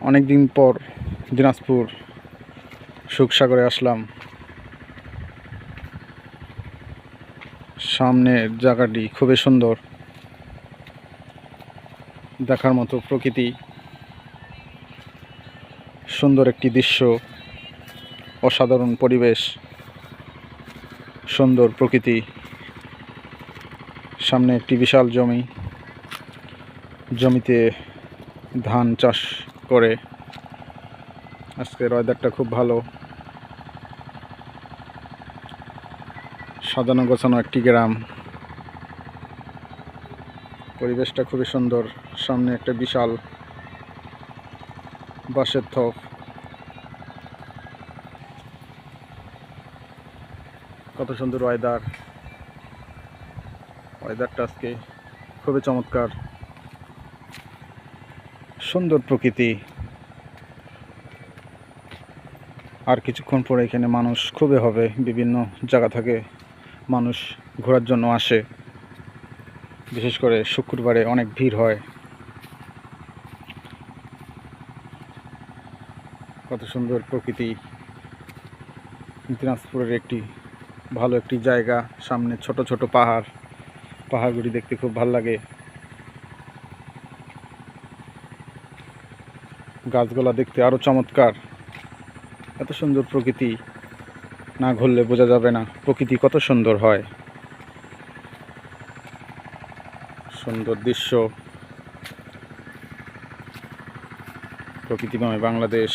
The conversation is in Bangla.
অনেক দিন পর দিনাজপুর শুকসাগরে আসলাম। সামনের জায়গাটি খুবই সুন্দর, দেখার মতো প্রকৃতি, সুন্দর একটি দৃশ্য, অসাধারণ পরিবেশ, সুন্দর প্রকৃতি। সামনে একটি বিশাল জমিতে ধান চাষ করে। আজকের ওয়েদারটা খুব ভালো, সাজানো গোছানো একটি গ্রাম, পরিবেশটা খুবই সুন্দর। সামনে একটা বিশাল বাঁশের থোপ, কত সুন্দর ওয়েদারটা আজকে খুবই চমৎকার, সুন্দর প্রকৃতি। আর কিছুক্ষণ পরে এখানে মানুষ খুবই হবে, বিভিন্ন জায়গা থেকে মানুষ ঘোরার জন্য আসে। বিশেষ করে শুক্রবারে অনেক ভিড় হয়। কত সুন্দর প্রকৃতি, দিনাজপুরের একটি ভালো একটি জায়গা। সামনে ছোট ছোট পাহাড়গুলি দেখতে খুব ভালো লাগে। গাছগুলা দেখতে আরো চমৎকার। এত সুন্দর প্রকৃতি না ঘুরলে বোঝা যাবে না প্রকৃতি কত সুন্দর হয়। সুন্দর দৃশ্য, প্রকৃতিময় বাংলাদেশ।